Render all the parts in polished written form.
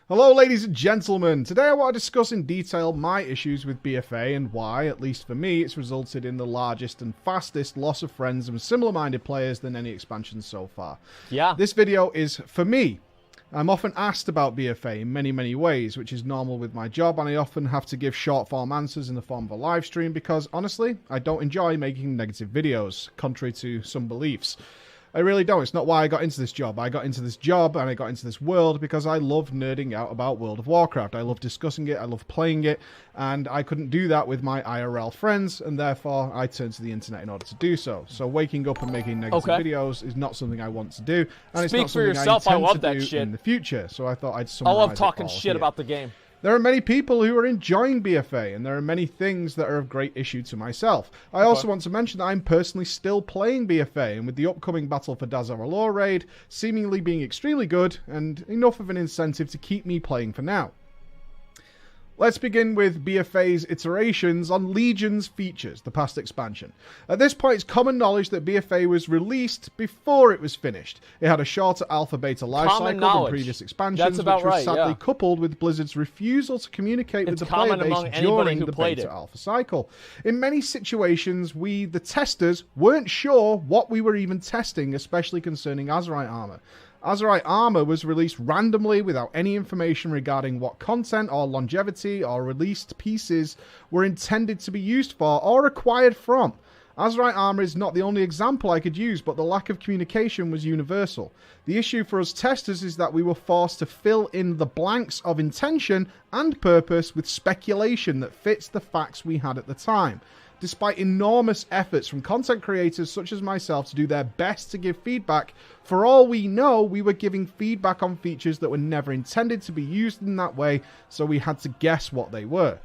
Hello ladies and gentlemen, today I want to discuss in detail my issues with BfA and why, at least for me, it's resulted in the largest and fastest loss of friends and similar-minded players than any expansion so far. Yeah. This video is for me. I'm often asked about BfA in many ways, which is normal with my job, and I often have to give short-form answers in the form of a live stream because, honestly, I don't enjoy making negative videos, contrary to some beliefs. I really don't. It's not why I got into this job. I got into this job and I got into this world because I love nerding out about World of Warcraft. I love discussing it, I love playing it, and I couldn't do that with my IRL friends, and therefore I turned to the internet in order to do so. So waking up and making negative videos is not something I want to do, and it's not something I intend to do in the future. So I thought I'd summarize it all. I love talking shit about the game. There are many people who are enjoying BfA, and there are many things that are of great issue to myself. I also want to mention that I'm personally still playing BfA, and with the upcoming Battle for Dazar'alor raid seemingly being extremely good, and enough of an incentive to keep me playing for now. Let's begin with BfA's iterations on Legion's features, the past expansion. At this point, it's common knowledge that BfA was released before it was finished. It had a shorter alpha-beta lifecycle than previous expansions, which was sadly coupled with Blizzard's refusal to communicate with the player base during the beta-alpha cycle. In many situations, we, the testers, weren't sure what we were even testing, especially concerning Azerite armor. Azerite armor was released randomly without any information regarding what content or longevity or released pieces were intended to be used for or acquired from. Azerite armor is not the only example I could use, but the lack of communication was universal. The issue for us testers is that we were forced to fill in the blanks of intention and purpose with speculation that fits the facts we had at the time. Despite enormous efforts from content creators such as myself to do their best to give feedback, for all we know, we were giving feedback on features that were never intended to be used in that way, so we had to guess what they were.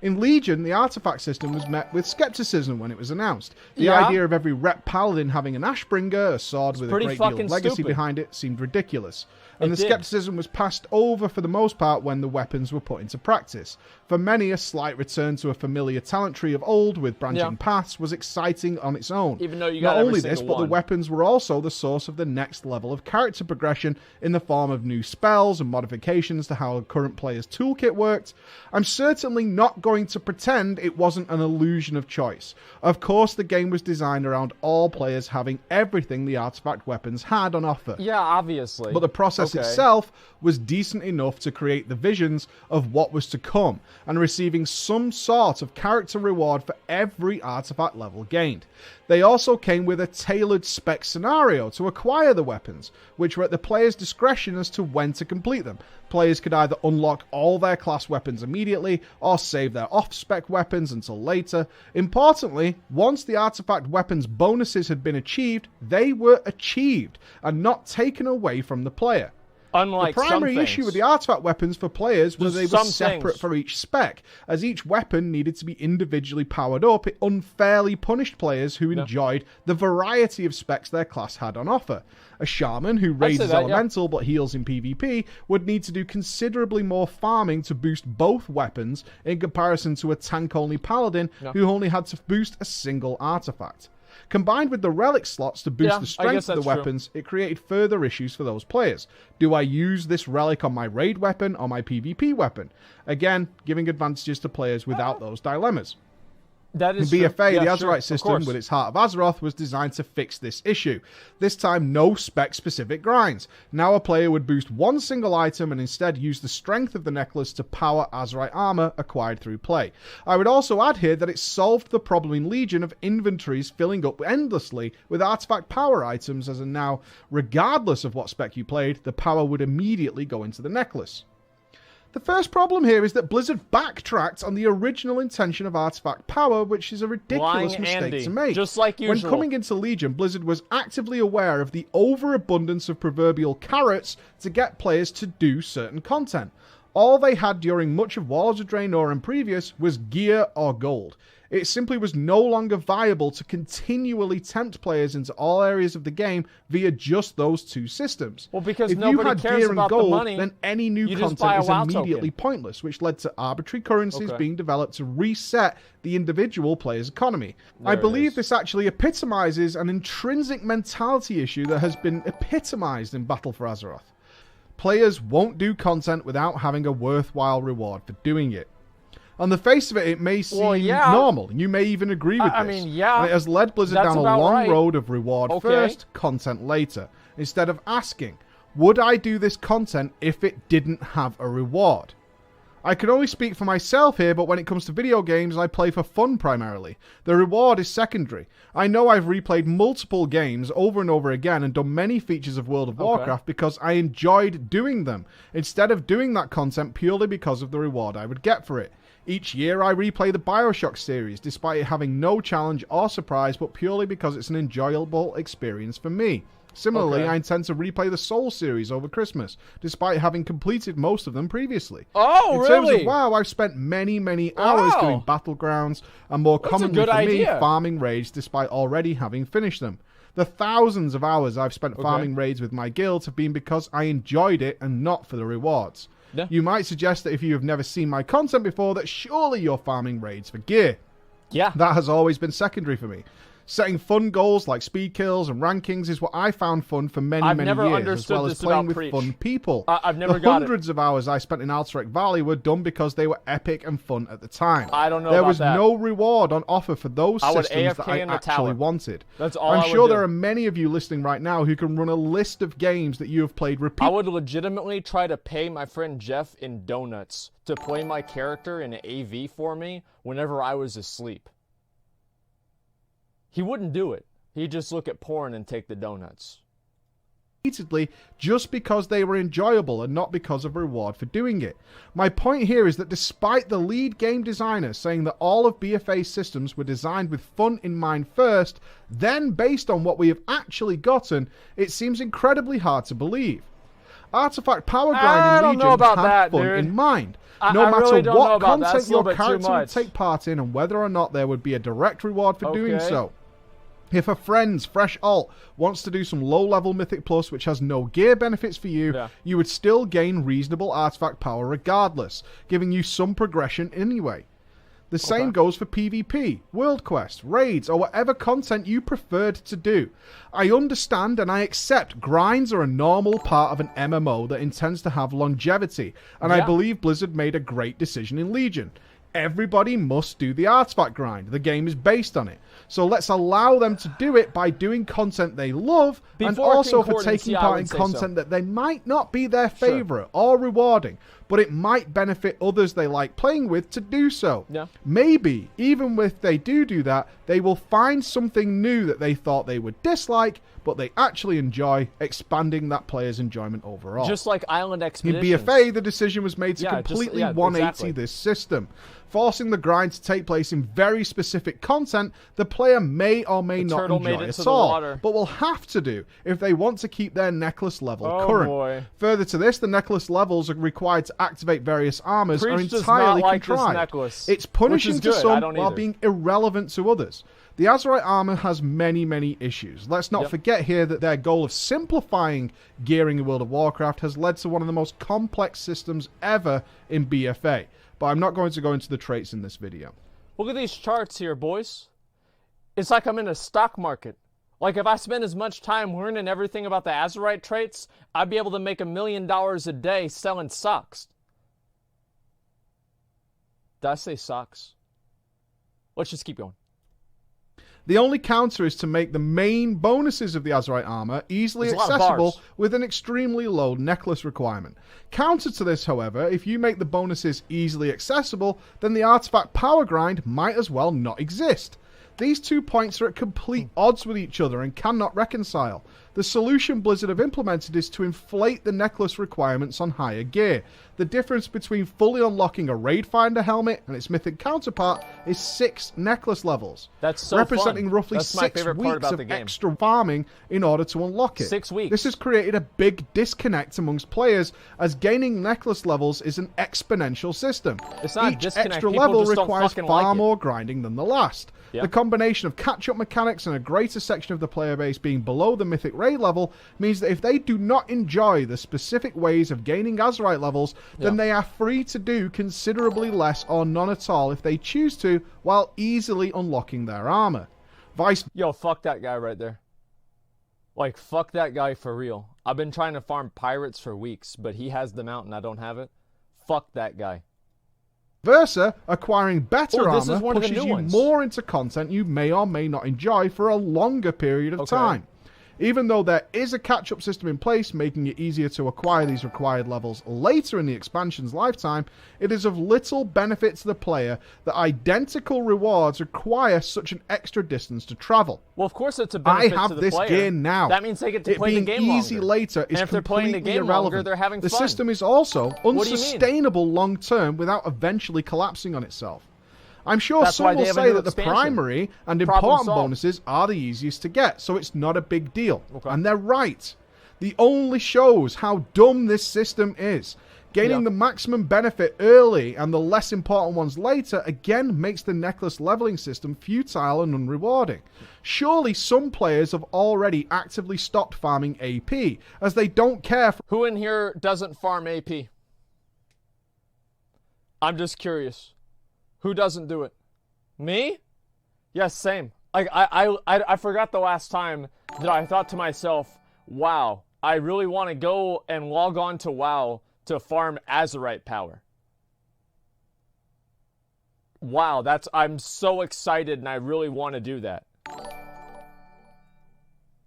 In Legion, the artifact system was met with skepticism when it was announced. The idea of every rep paladin having an Ashbringer, a sword with a great deal of legacy behind it, seemed ridiculous. And the skepticism was passed over for the most part when the weapons were put into practice. For many, a slight return to a familiar talent tree of old with branching paths was exciting on its own. Even though you got Not only this, but the weapons were also the source of the next level of character progression in the form of new spells and modifications to how a current player's toolkit worked. I'm certainly not going to pretend it wasn't an illusion of choice. Of course, the game was designed around all players having everything the artifact weapons had on offer. Yeah, obviously. But the process itself was decent enough to create the visions of what was to come, and receiving some sort of character reward for every artifact level gained. They also came with a tailored spec scenario to acquire the weapons, which were at the player's discretion as to when to complete them. Players could either unlock all their class weapons immediately, or save their off-spec weapons until later. Importantly, once the artifact weapons bonuses had been achieved, they were achieved, and not taken away from the player. Unlike the primary issue with the artifact weapons for players was they were separate for each spec. As each weapon needed to be individually powered up, it unfairly punished players who enjoyed the variety of specs their class had on offer. A shaman who raises elemental but heals in PvP would need to do considerably more farming to boost both weapons in comparison to a tank-only paladin who only had to boost a single artifact. Combined with the relic slots to boost the strength of the weapons, it created further issues for those players. Do I use this relic on my raid weapon or my PvP weapon? Again, giving advantages to players without those dilemmas. That is in BfA, the Azerite system, with its Heart of Azeroth, was designed to fix this issue. This time, no spec-specific grinds. Now a player would boost one single item and instead use the strength of the necklace to power Azerite armor acquired through play. I would also add here that it solved the problem in Legion of inventories filling up endlessly with artifact power items, as in now, regardless of what spec you played, the power would immediately go into the necklace. The first problem here is that Blizzard backtracked on the original intention of artifact power, which is a ridiculous mistake to make. Just like usual. When coming into Legion, Blizzard was actively aware of the overabundance of proverbial carrots to get players to do certain content. All they had during much of Warlords of Draenor and previous was gear or gold. It simply was no longer viable to continually tempt players into all areas of the game via just those two systems. Well, because if nobody you had cares gear about and gold, the money, then any new content is immediately pointless, which led to arbitrary currencies being developed to reset the individual player's economy. I believe this actually epitomizes an intrinsic mentality issue that has been epitomized in Battle for Azeroth. Players won't do content without having a worthwhile reward for doing it. On the face of it, it may seem normal. You may even agree with this. I mean, yeah. And it has led Blizzard down a long road of reward Okay. first, content later. Instead of asking, would I do this content if it didn't have a reward? I can only speak for myself here, but when it comes to video games, I play for fun primarily. The reward is secondary. I know I've replayed multiple games over and over again and done many features of World of Warcraft because I enjoyed doing them, instead of doing that content purely because of the reward I would get for it. Each year I replay the BioShock series, despite it having no challenge or surprise, but purely because it's an enjoyable experience for me. Similarly, I intend to replay the Soul series over Christmas, despite having completed most of them previously. Oh, In terms of WoW, I've spent many, many hours doing Battlegrounds, and more commonly for me, farming raids, despite already having finished them. The thousands of hours I've spent farming raids with my guilds have been because I enjoyed it and not for the rewards. Yeah. You might suggest that if you have never seen my content before, that surely you're farming raids for gear. Yeah. That has always been secondary for me. Setting fun goals like speed kills and rankings is what I found fun for many years, as well as playing with fun people. I've never the hundreds of hours I spent in Alterac Valley were done because they were epic and fun at the time. I don't know There about was that. no reward on offer for those I would systems that AFK I in the actually tower. wanted. That's all I'm I would sure do. there are many of you listening right now who can run a list of games that you have played repeatedly. I would legitimately try to pay my friend Jeff in donuts to play my character in AV for me whenever I was asleep. He wouldn't do it. He'd just look at porn and take the donuts. Repeatedly, just because they were enjoyable and not because of reward for doing it. My point here is that despite the lead game designer saying that all of BfA's systems were designed with fun in mind first, then based on what we have actually gotten, it seems incredibly hard to believe. Artifact Power Grind in Legion had fun in mind. No matter what content your character would take part in and whether or not there would be a direct reward for doing so. If a friend's fresh alt wants to do some low-level Mythic Plus which has no gear benefits for you, you would still gain reasonable artifact power regardless, giving you some progression anyway. The same goes for PvP, World Quest, raids, or whatever content you preferred to do. I understand and I accept grinds are a normal part of an MMO that intends to have longevity, and I believe Blizzard made a great decision in Legion. Everybody must do the artifact grind. The game is based on it. So let's allow them to do it by doing content they love and also for taking part in content that they might not be their favorite or rewarding, but it might benefit others they like playing with to do so. Maybe, even if they do that, they will find something new that they thought they would dislike, but they actually enjoy, expanding that player's enjoyment overall. Just like Island Expeditions. In BfA, the decision was made to completely 180 this system. Forcing the grind to take place in very specific content the player may or may not enjoy at all, but will have to do if they want to keep their necklace level current. Further to this, the necklace levels are required to activate various armors are entirely contrived. It's punishing to some while being irrelevant to others. The Azerite armor has many issues. Let's not forget here that their goal of simplifying gearing in World of Warcraft has led to one of the most complex systems ever in BfA. But I'm not going to go into the traits in this video. Look at these charts here, boys. It's like I'm in a stock market. Like if I spend as much time learning everything about the Azerite traits, I'd be able to make $1 million a day selling socks. Did I say socks? Let's just keep going. The only counter is to make the main bonuses of the Azerite armor easily accessible with an extremely low necklace requirement. Counter to this, however, if you make the bonuses easily accessible, then the artifact power grind might as well not exist. These 2 points are at complete odds with each other and cannot reconcile. The solution Blizzard have implemented is to inflate the necklace requirements on higher gear. The difference between fully unlocking a Raid Finder helmet and its mythic counterpart is 6 necklace levels. That's so representing fun. roughly 6 weeks of extra farming in order to unlock it. 6 weeks. This has created a big disconnect amongst players, as gaining necklace levels is an exponential system. It's not Each extra level requires far more grinding than the last. The combination of catch-up mechanics and a greater section of the player base being below the mythic raid level means that if they do not enjoy the specific ways of gaining Azerite levels, then they are free to do considerably less or none at all if they choose to, while easily unlocking their armor. Yo, fuck that guy right there. Like, fuck that guy for real. I've been trying to farm pirates for weeks, but he has the mount and I don't have it. Fuck that guy. Versa, acquiring better this is armor one of the pushes new you ones. more into content you may or may not enjoy for a longer period of time. Even though there is a catch-up system in place making it easier to acquire these required levels later in the expansion's lifetime, it is of little benefit to the player that identical rewards require such an extra distance to travel. Well, of course it's a benefit I have to the this player. gear now. That means they get to It play the being game easy longer. later is And if they're playing completely the game irrelevant. longer, they're having the fun. system is also What do you mean? unsustainable long-term without eventually collapsing on itself. I'm sure That's why some they will have a say new that the expansion. primary and Problem important solved. bonuses are the easiest to get, so it's not a big deal. Okay. And they're right. The only shows how dumb this system is. Gaining the maximum benefit early and the less important ones later again makes the necklace leveling system futile and unrewarding. Surely some players have already actively stopped farming AP, as they don't care for... Who in here doesn't farm AP? I'm just curious. Who doesn't do it? Me? Yes, same. Like I forgot the last time that I thought to myself, wow, I really want to go and log on to WoW to farm Azerite power. Wow, I'm so excited and I really want to do that.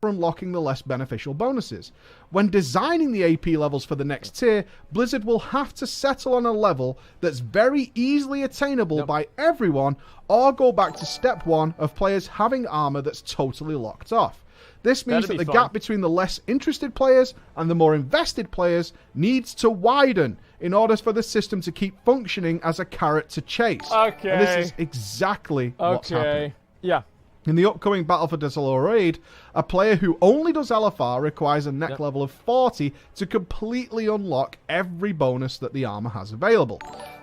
unlocking the less beneficial bonuses. When designing the AP levels for the next tier, Blizzard will have to settle on a level that's very easily attainable by everyone, or go back to step one of players having armor that's totally locked off. This means that the gap between the less interested players and the more invested players needs to widen in order for the system to keep functioning as a carrot to chase. Okay. And this is exactly what's happening. Yeah. In the upcoming Battle for Desolate raid, a player who only does LFR requires a neck level of 40 to completely unlock every bonus that the armor has available.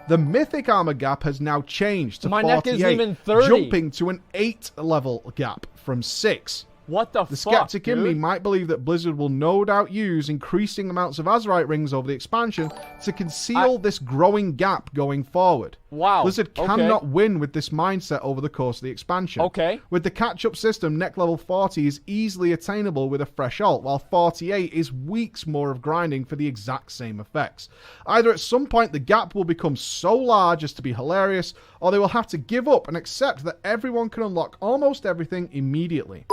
The Mythic armor gap has now changed to 48, neck isn't even 30. jumping to an 8 level gap from 6. What the The fuck, skeptic in me might believe that Blizzard will no doubt use increasing amounts of Azerite rings over the expansion to conceal this growing gap going forward. Wow. Blizzard cannot win with this mindset over the course of the expansion. Okay. With the catch-up system, neck level 40 is easily attainable with a fresh ult, while 48 is weeks more of grinding for the exact same effects. Either at some point the gap will become so large as to be hilarious, or they will have to give up and accept that everyone can unlock almost everything immediately.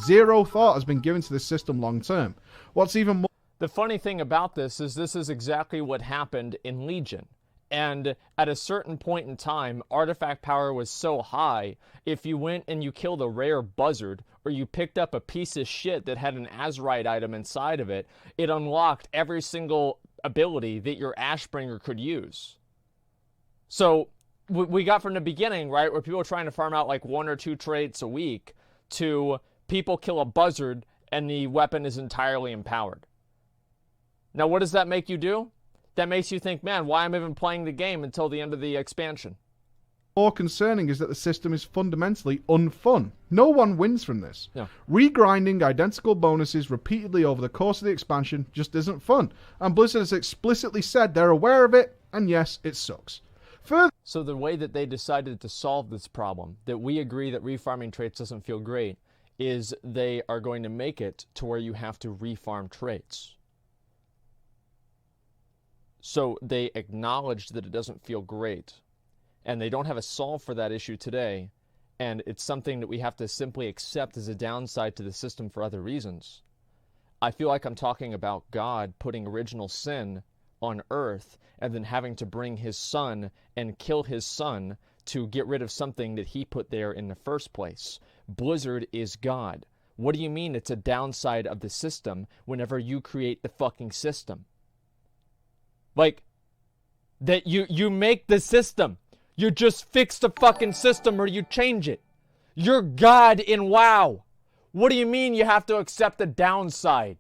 Zero thought has been given to this system long term. What's even more... The funny thing about this is exactly what happened in Legion. And at a certain point in time, artifact power was so high, if you went and you killed a rare buzzard, or you picked up a piece of shit that had an Azerite item inside of it, it unlocked every single ability that your Ashbringer could use. So we got from the beginning, right, where people were trying to farm out like 1 or 2 traits a week, to people kill a buzzard and the weapon is entirely empowered. Now, what does that make you do? That makes you think, man, why am I even playing the game until the end of the expansion? More concerning is that the system is fundamentally unfun. No one wins from this. Yeah. Regrinding identical bonuses repeatedly over the course of the expansion just isn't fun. And Blizzard has explicitly said they're aware of it, and yes, it sucks. Further... So the way that they decided to solve this problem, that we agree that refarming traits doesn't feel great, is they are going to make it to where you have to refarm traits. So they acknowledged that it doesn't feel great, and they don't have a solve for that issue today, and it's something that we have to simply accept as a downside to the system for other reasons. I feel like I'm talking about God putting original sin on earth and then having to bring his son and kill his son to get rid of something that he put there in the first place. Blizzard is God. What do you mean it's a downside of the system whenever you create the fucking system? Like, that you make the system. You just fix the fucking system or you change it. You're God in WoW. What do you mean you have to accept the downside?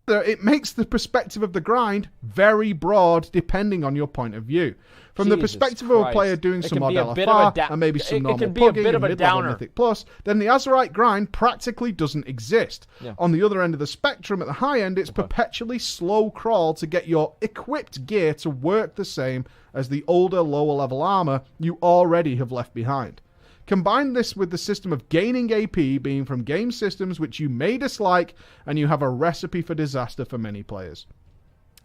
It makes the perspective of the grind very broad depending on your point of view. From the perspective of a player doing some odd LFR and maybe some normal plugging and mid-level Mythic Plus, then the Azerite grind practically doesn't exist. Yeah. On the other end of the spectrum, at the high end, it's perpetually slow crawl to get your equipped gear to work the same as the older, lower level armor you already have left behind. Combine this with the system of gaining AP being from game systems which you may dislike, and you have a recipe for disaster for many players.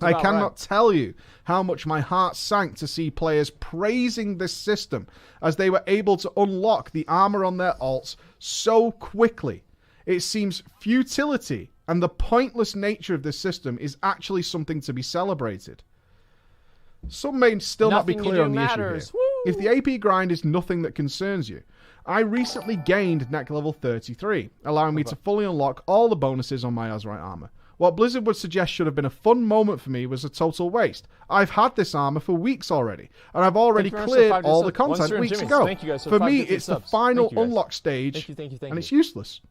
I cannot tell you how much my heart sank to see players praising this system as they were able to unlock the armor on their alts so quickly. It seems futility and the pointless nature of this system is actually something to be celebrated. Some may still not be clear on the issue here. If the AP grind is nothing that concerns you, I recently gained neck level 33, allowing me to fully unlock all the bonuses on my Azerite armor. What Blizzard would suggest should have been a fun moment for me was a total waste. I've had this armor for weeks already, and I've already cleared all the content weeks ago. For me, it's the final unlock stage, and it's useless.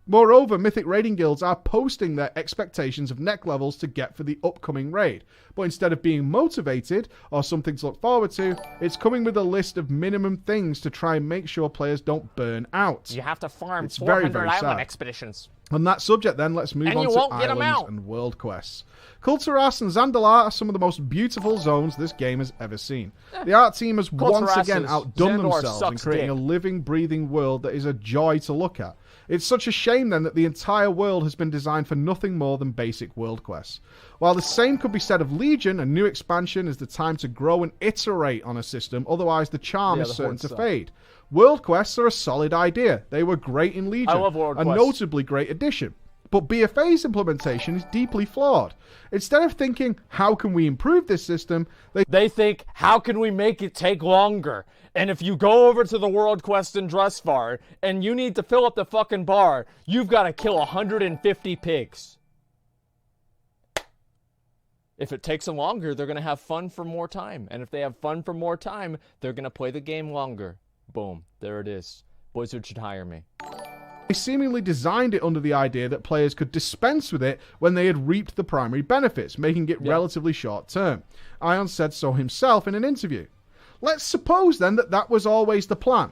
Moreover, Mythic raiding guilds are posting their expectations of neck levels to get for the upcoming raid. But instead of being motivated or something to look forward to, it's coming with a list of minimum things to try and make sure players don't burn out. You have to farm 400 island expeditions. On that subject, then, let's move on to islands and world quests. Kulturas and Zandalar are some of the most beautiful zones this game has ever seen. The art team has once again outdone themselves in creating a living, breathing world that is a joy to look at. It's such a shame, then, that the entire world has been designed for nothing more than basic world quests. While the same could be said of Legion, a new expansion is the time to grow and iterate on a system, otherwise the charm is certain to fade. World quests are a solid idea. They were great in Legion, a notably great addition. But BfA's implementation is deeply flawed. Instead of thinking, how can we improve this system, they think, how can we make it take longer? And if you go over to the World Quest in Dressfar, and you need to fill up the fucking bar, you've got to kill 150 pigs. If it takes them longer, they're going to have fun for more time. And if they have fun for more time, they're going to play the game longer. Boom. There it is. Blizzard should hire me. They seemingly designed it under the idea that players could dispense with it when they had reaped the primary benefits, making it relatively short-term. Ion said so himself in an interview. Let's suppose, then, that that was always the plan.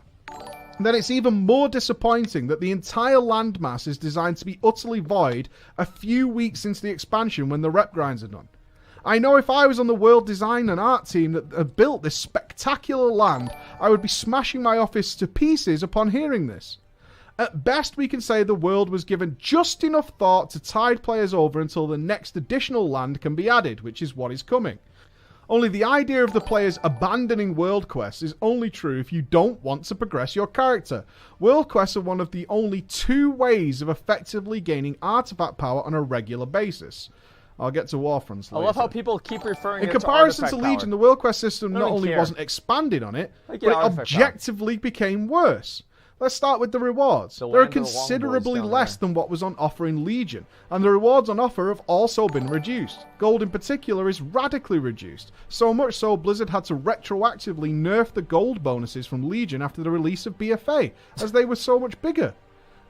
Then it's even more disappointing that the entire landmass is designed to be utterly void a few weeks into the expansion when the rep grinds are done. I know if I was on the world design and art team that had built this spectacular land, I would be smashing my office to pieces upon hearing this. At best, we can say the world was given just enough thought to tide players over until the next additional land can be added, which is what is coming. Only the idea of the players abandoning world quests is only true if you don't want to progress your character. World quests are one of the only two ways of effectively gaining artifact power on a regular basis. I'll get to Warfronts later. I love how people keep referring in comparison to Legion, the world quest system not only wasn't expanded on it, but it objectively became worse. Let's start with the rewards. There are considerably less than what was on offer in Legion, and the rewards on offer have also been reduced. Gold in particular is radically reduced, so much so Blizzard had to retroactively nerf the gold bonuses from Legion after the release of BfA, as they were so much bigger.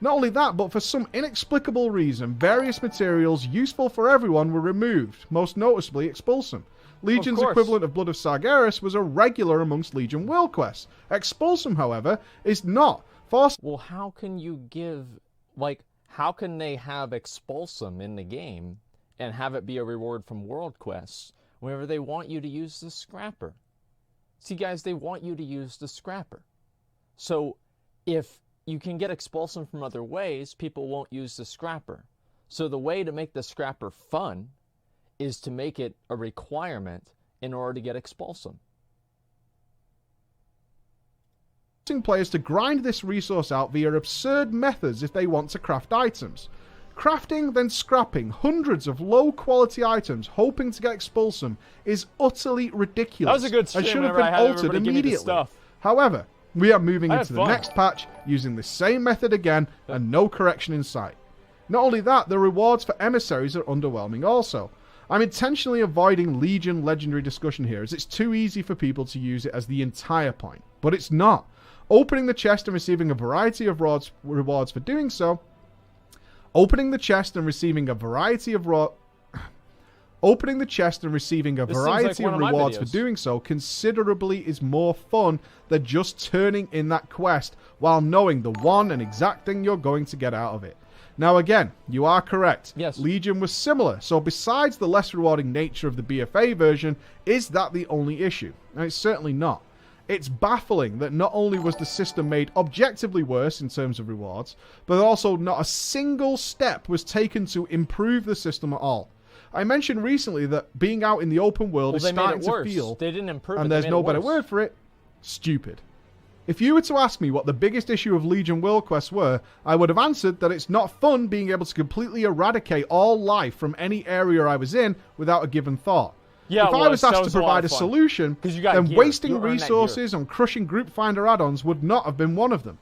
Not only that, but for some inexplicable reason, various materials useful for everyone were removed, most noticeably Expulsum. Legion's equivalent of Blood of Sargeras was a regular amongst Legion world quests. Expulsum, however, is not. Well, how can you give, how can they have Expulsum in the game and have it be a reward from world quests whenever they want you to use the Scrapper? See, guys, they want you to use the Scrapper. So, if you can get Expulsum from other ways, people won't use the Scrapper. So the way to make the Scrapper fun is to make it a requirement in order to get Expulsum. Players to grind this resource out via absurd methods if they want to craft items. Crafting, then scrapping hundreds of low-quality items, hoping to get Expulsum, is utterly ridiculous. That was a good stream and should have been altered immediately. However, we are moving into the next patch using the same method again and no correction in sight. Not only that, the rewards for emissaries are underwhelming also. I'm intentionally avoiding Legion Legendary discussion here as it's too easy for people to use it as the entire point. But it's not. Opening the chest and receiving a variety of rewards for doing so. Opening the chest and receiving a variety of rewards for doing so considerably is more fun than just turning in that quest while knowing the one and exact thing you're going to get out of it. Now again, you are correct. Yes. Legion was similar, so besides the less rewarding nature of the BfA version, is that the only issue? And it's certainly not. It's baffling that not only was the system made objectively worse in terms of rewards, but also not a single step was taken to improve the system at all. I mentioned recently that being out in the open world is starting to feel, they didn't improve it, and there's no better word for it, stupid. If you were to ask me what the biggest issue of Legion World Quests were, I would have answered that it's not fun being able to completely eradicate all life from any area I was in without a given thought. Yeah, if I was asked to provide a solution, then gear. wasting resources on crushing group finder add-ons would not have been one of them.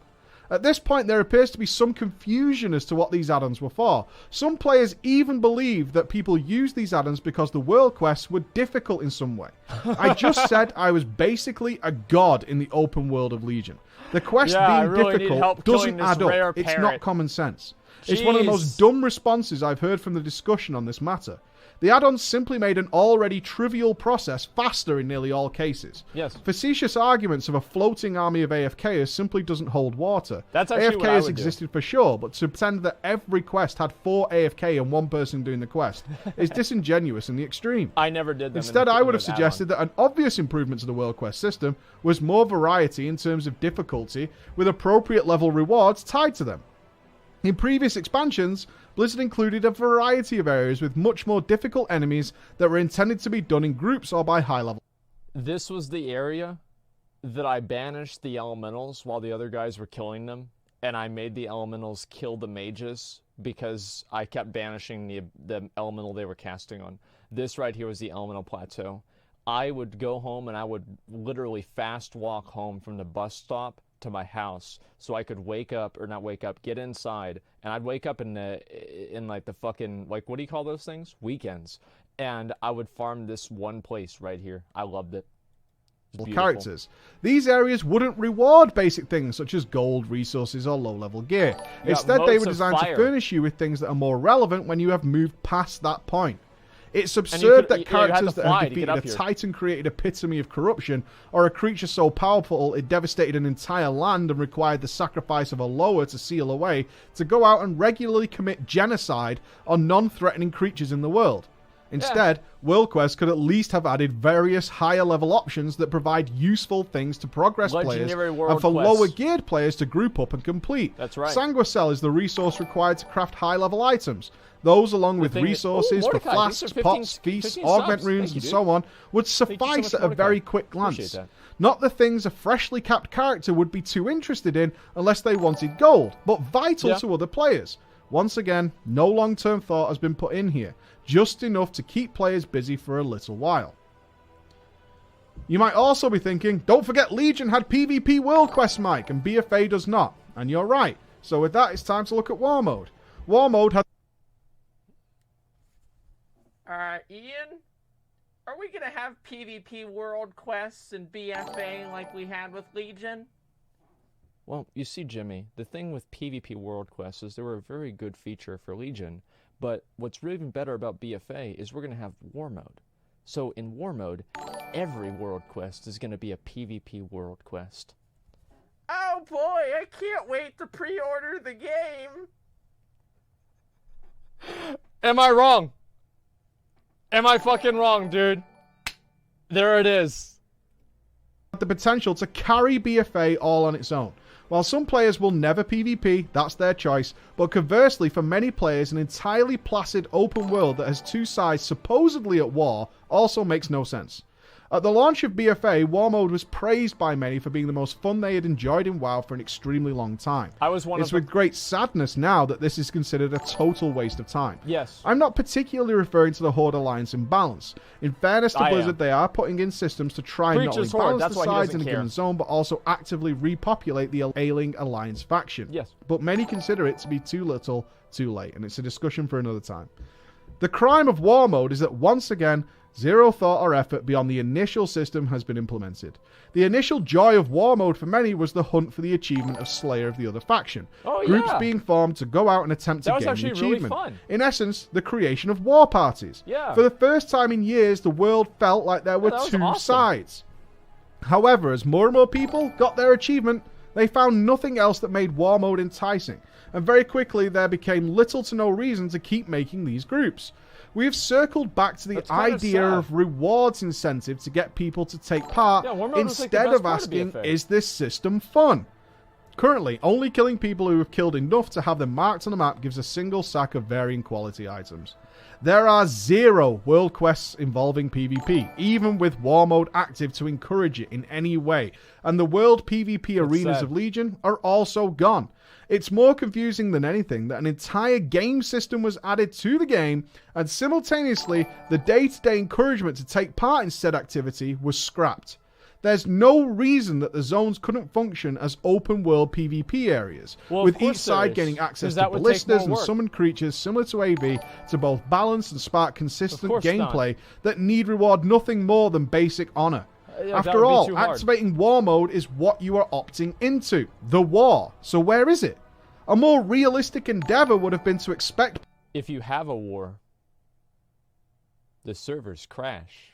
At this point, there appears to be some confusion as to what these add-ons were for. Some players even believe that people used these add-ons because the world quests were difficult in some way. I just said I was basically a god in the open world of Legion. The quest being difficult doesn't add up. It's not common sense. Jeez. It's one of the most dumb responses I've heard from the discussion on this matter. The add-ons simply made an already trivial process faster in nearly all cases. Yes. Facetious arguments of a floating army of AFKers simply doesn't hold water. That's actually AFKers what I would existed for sure, but to pretend that every quest had 4 AFK and 1 person doing the quest is disingenuous in the extreme. I never did them. Instead, I would have suggested that an obvious improvement to the World Quest system was more variety in terms of difficulty, with appropriate level rewards tied to them. In previous expansions, Blizzard included a variety of areas with much more difficult enemies that were intended to be done in groups or by high level. This was the area that I banished the elementals while the other guys were killing them, and I made the elementals kill the mages because I kept banishing the elemental they were casting on. This right here was the elemental plateau. I would go home and I would literally fast walk home from the bus stop to my house so I could get inside, and I'd wake up in like the fucking, like, what do you call those things? Weekends. And I would farm this one place right here. I loved it. Characters. These areas wouldn't reward basic things such as gold, resources, or low-level gear. Instead, they were designed to furnish you with things that are more relevant when you have moved past that point. It's absurd that characters that have defeated a Titan-created epitome of corruption, or a creature so powerful it devastated an entire land and required the sacrifice of a lower to seal away, to go out and regularly commit genocide on non-threatening creatures in the world. Instead, World Quest could at least have added various higher-level options that provide useful things to progress players and for lower-geared players to group up and complete. That's right. Sanguicell is the resource required to craft high-level items. Those, along with resources for flasks, pots, feasts, augment runes, and so on, would suffice at a very quick glance. Not the things a freshly capped character would be too interested in unless they wanted gold, but vital to other players. Once again, no long-term thought has been put in here, just enough to keep players busy for a little while. You might also be thinking, don't forget Legion had PvP World Quest, Mike, and BfA does not. And you're right. So with that, it's time to look at War Mode. War Mode had... Ian? Are we gonna have PvP World Quests and BfA like we had with Legion? Well, you see, Jimmy, the thing with PvP World Quests is they were a very good feature for Legion, but what's really even better about BfA is we're going to have War Mode. So in War Mode, every World Quest is going to be a PvP World Quest. Oh boy, I can't wait to pre-order the game! Am I wrong? Am I fucking wrong, dude? There it is. The potential to carry BfA all on its own. While some players will never PvP, that's their choice, but conversely for many players an entirely placid open world that has two sides supposedly at war also makes no sense. At the launch of BfA, War Mode was praised by many for being the most fun they had enjoyed in WoW for an extremely long time. It's with great sadness now that this is considered a total waste of time. Yes. I'm not particularly referring to the Horde Alliance imbalance. In fairness to Blizzard, they are putting in systems to try and not only balance the sides in a given zone, but also actively repopulate the ailing Alliance faction. Yes. But many consider it to be too little, too late, and it's a discussion for another time. The crime of War Mode is that once again, zero thought or effort beyond the initial system has been implemented. The initial joy of War Mode for many was the hunt for the achievement of Slayer of the other faction. Groups being formed to go out and attempt to gain the achievement. Really fun. In essence, the creation of war parties. Yeah. For the first time in years, the world felt like there were two sides. However, as more and more people got their achievement, they found nothing else that made War Mode enticing. and very quickly there became little to no reason to keep making these groups. We have circled back to the idea of rewards incentive to get people to take part, instead of asking, is this system fun? Currently, only killing people who have killed enough to have them marked on the map gives a single sack of varying quality items. There are 0 world quests involving PvP, even with War Mode active to encourage it in any way, and the world PvP arenas of Legion are also gone. It's more confusing than anything that an entire game system was added to the game, and simultaneously, the day-to-day encouragement to take part in said activity was scrapped. There's no reason that the zones couldn't function as open-world PvP areas, with each side gaining access to ballistas and summoned creatures similar to AV to both balance and spark consistent gameplay that need reward nothing more than basic honor. After all, activating War Mode is what you are opting into, the war. So where is it? A more realistic endeavor would have been to expect... If you have a war, the servers crash.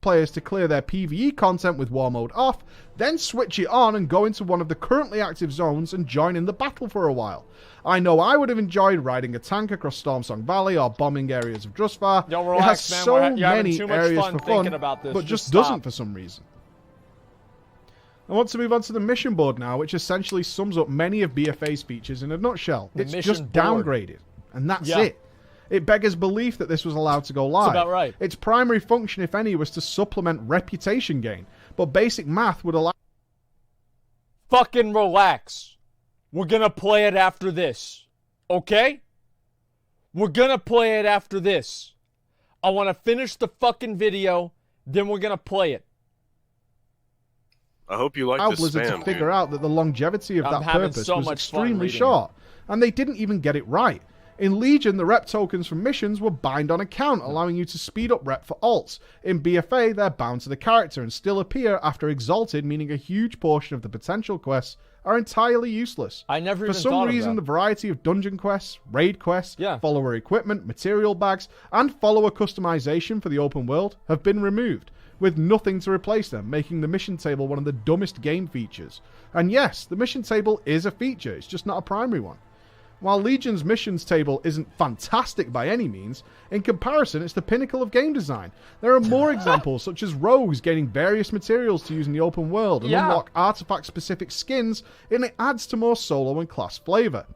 Players to clear their PvE content with War Mode off, then switch it on and go into one of the currently active zones and join in the battle for a while. I know I would have enjoyed riding a tank across Stormsong Valley or bombing areas of Drustvar. It has so many areas for fun, but just doesn't for some reason. I want to move on to the mission board now, which essentially sums up many of BfA's features in a nutshell. It's just downgraded, and that's it. It beggars belief that this was allowed to go live. That's about right. Its primary function, if any, was to supplement reputation gain, but basic math would allow... Fucking relax. We're gonna play it after this. Okay? We're gonna play it after this. I want to finish the fucking video, then we're gonna play it. I hope you like this Blizzard spam, to figure out that the longevity of that purpose was extremely short, and they didn't even get it right. In Legion, the rep tokens from missions were bind on account, allowing you to speed up rep for alts. In BfA, they're bound to the character and still appear after Exalted, meaning a huge portion of the potential quests are entirely useless. For some reason, the variety of dungeon quests, raid quests, follower equipment, material bags, and follower customization for the open world have been removed, with nothing to replace them, making the mission table one of the dumbest game features. And yes, the mission table is a feature, it's just not a primary one. While Legion's missions table isn't fantastic by any means, in comparison it's the pinnacle of game design. There are more examples, such as rogues gaining various materials to use in the open world and unlock artifact-specific skins, and it adds to more solo and class flavour.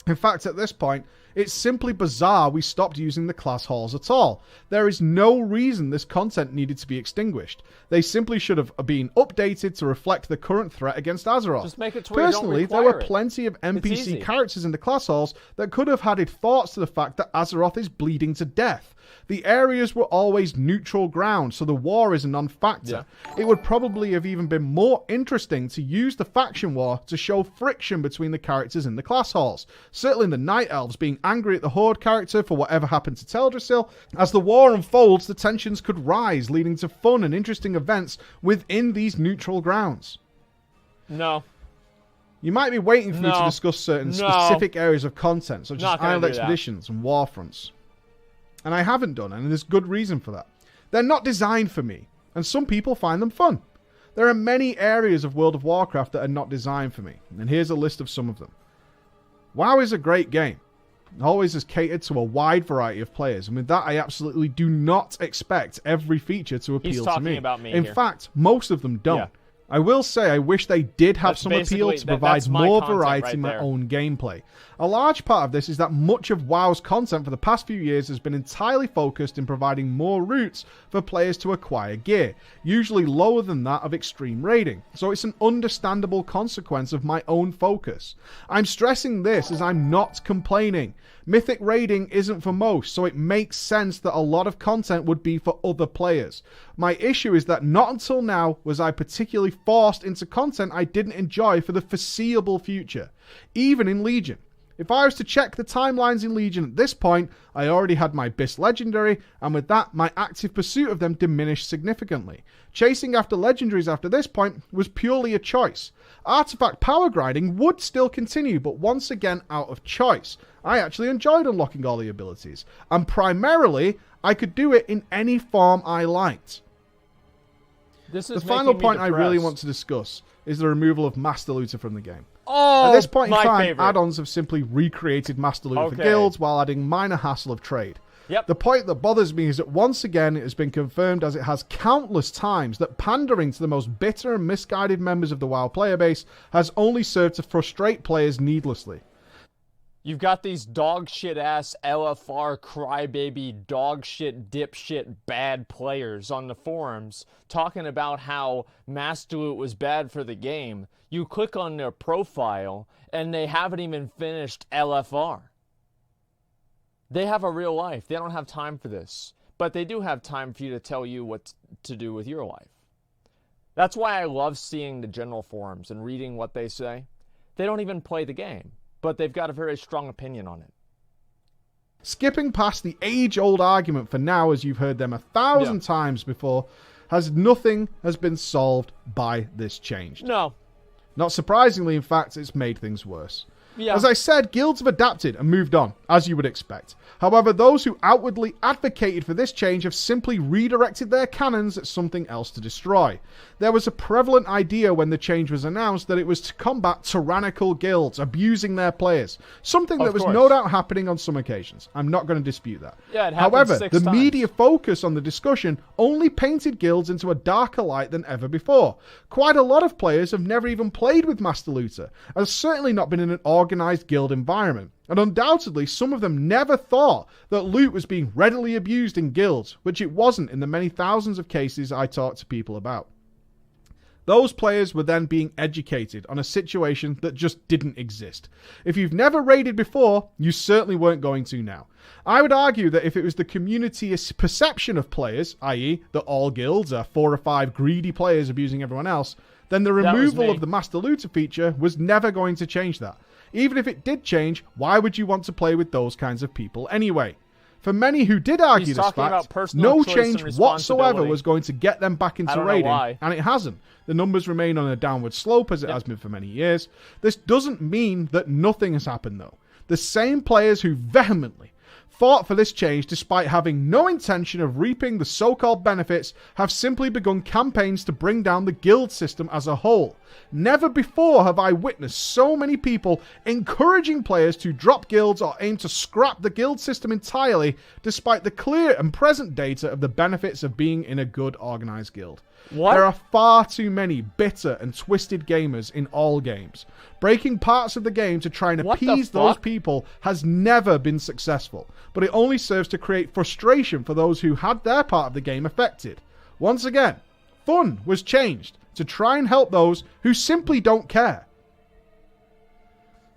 In fact, at this point, it's simply bizarre we stopped using the class halls at all. There is no reason this content needed to be extinguished. They simply should have been updated to reflect the current threat against Azeroth. Just make it to where you don't Personally, there require were it. plenty of NPC characters in the class halls that could have added thoughts to the fact that Azeroth is bleeding to death. The areas were always neutral ground, so the war is a non-factor. It would probably have even been more interesting to use the faction war to show friction between the characters in the class halls. Certainly the Night Elves being angry at the Horde character for whatever happened to Teldrassil. As the war unfolds, the tensions could rise, leading to fun and interesting events within these neutral grounds. No. You might be waiting for me to discuss certain specific areas of content, such as Island Expeditions and Warfronts. And I haven't done, and there's good reason for that. They're not designed for me, and some people find them fun. There are many areas of World of Warcraft that are not designed for me, and here's a list of some of them. WoW is a great game. It always has catered to a wide variety of players, and with that I absolutely do not expect every feature to appeal to me. In fact, most of them don't. I will say I wish they did have some appeal to provide more variety in my own gameplay. A large part of this is that much of WoW's content for the past few years has been entirely focused in providing more routes for players to acquire gear, usually lower than that of extreme raiding, so it's an understandable consequence of my own focus. I'm stressing this as I'm not complaining. Mythic raiding isn't for most, so it makes sense that a lot of content would be for other players. My issue is that not until now was I particularly forced into content I didn't enjoy for the foreseeable future, even in Legion. If I was to check the timelines in Legion at this point, I already had my BIS Legendary, and with that, my active pursuit of them diminished significantly. Chasing after Legendaries after this point was purely a choice. Artifact power grinding would still continue, but once again out of choice. I actually enjoyed unlocking all the abilities, and primarily, I could do it in any form I liked. This is the final point I really want to discuss. is the removal of Master Looter from the game. Oh, At this point in my time, favorite. add-ons have simply recreated Master Looter for Okay. guilds while adding minor hassle of trade. Yep. The point that bothers me is that once again it has been confirmed, as it has countless times, that pandering to the most bitter and misguided members of the WoW player base has only served to frustrate players needlessly. You've got these dog shit ass LFR crybaby dog shit dipshit bad players on the forums talking about how Master Loot was bad for the game. You click on their profile and they haven't even finished LFR. They have a real life. They don't have time for this. But they do have time for you to tell you what to do with your life. That's why I love seeing the general forums and reading what they say. They don't even play the game, but they've got a very strong opinion on it. Skipping past the age-old argument for now, as you've heard them 1,000 times before, nothing has been solved by this change. No. Not surprisingly, in fact, it's made things worse. Yeah. As I said, guilds have adapted and moved on, as you would expect. However, those who outwardly advocated for this change have simply redirected their cannons at something else to destroy. There was a prevalent idea when the change was announced that it was to combat tyrannical guilds, abusing their players. Something that was no doubt happening on some occasions. I'm not going to dispute that. Yeah, it happened However, 6 the times. media focus on the discussion only painted guilds into a darker light than ever before. Quite a lot of players have never even played with Master Looter, and have certainly not been in an organized guild environment. And undoubtedly, some of them never thought that loot was being readily abused in guilds, which it wasn't in the many thousands of cases I talked to people about. Those players were then being educated on a situation that just didn't exist. If you've never raided before, you certainly weren't going to now. I would argue that if it was the community's perception of players, i.e. that all guilds are 4 or 5 greedy players abusing everyone else, then the removal of the Master Looter feature was never going to change that. Even if it did change, why would you want to play with those kinds of people anyway? For many who did argue this fact, no change whatsoever was going to get them back into raiding, and it hasn't. The numbers remain on a downward slope, as it has been for many years. This doesn't mean that nothing has happened, though. The same players who vehemently fought for this change, despite having no intention of reaping the so-called benefits, have simply begun campaigns to bring down the guild system as a whole. Never before have I witnessed so many people encouraging players to drop guilds or aim to scrap the guild system entirely, despite the clear and present data of the benefits of being in a good organized guild. What? There are far too many bitter and twisted gamers in all games. Breaking parts of the game to try and appease those people has never been successful, but it only serves to create frustration for those who had their part of the game affected. Once again, fun was changed to try and help those who simply don't care.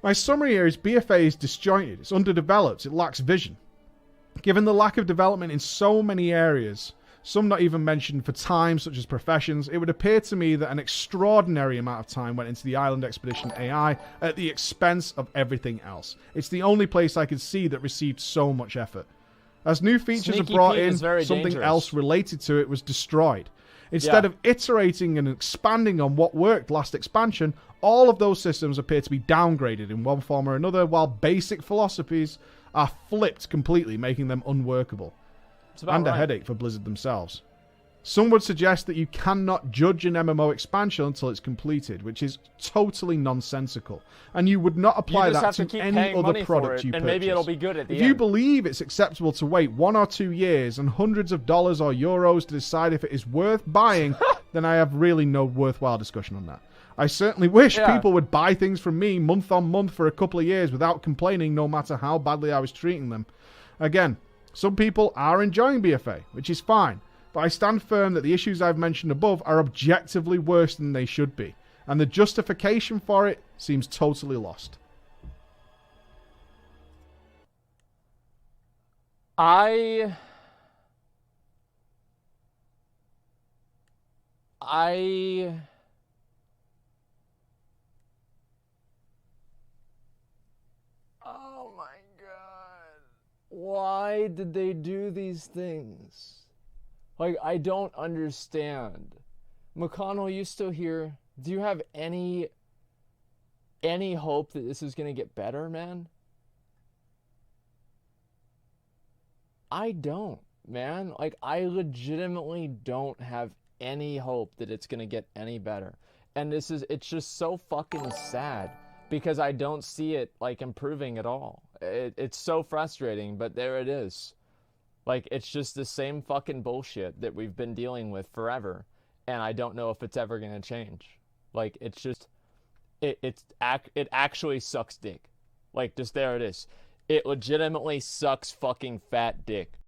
My summary here is BfA is disjointed, it's underdeveloped, it lacks vision. Given the lack of development in so many areas, some not even mentioned for time, such as professions, it would appear to me that an extraordinary amount of time went into the Island Expedition AI at the expense of everything else. It's the only place I could see that received so much effort. As new features are brought in, something else related to it was destroyed. Instead of iterating and expanding on what worked last expansion, all of those systems appear to be downgraded in one form or another, while basic philosophies are flipped completely, making them unworkable. And a headache for Blizzard themselves. Some would suggest that you cannot judge an MMO expansion until it's completed, which is totally nonsensical. And you would not apply that to any other product you purchase. And maybe it'll be good at the end. If you believe it's acceptable to wait 1 or 2 years and hundreds of dollars or euros to decide if it is worth buying, then I have really no worthwhile discussion on that. I certainly wish people would buy things from me month on month for a couple of years without complaining, no matter how badly I was treating them. Again, some people are enjoying BfA, which is fine, but I stand firm that the issues I've mentioned above are objectively worse than they should be, and the justification for it seems totally lost. I oh my God. Why did they do these things? Like, I don't understand. McConnell, you still here? Do you have any hope that this is going to get better, man? I don't, man. Like, I legitimately don't have any hope that it's going to get any better. And it's just so fucking sad because I don't see it like improving at all. It's so frustrating, but there it is. Like, it's just the same fucking bullshit that we've been dealing with forever, and I don't know if it's ever gonna change. Like, it's just, it actually sucks dick. Like, just there it is. It legitimately sucks fucking fat dick.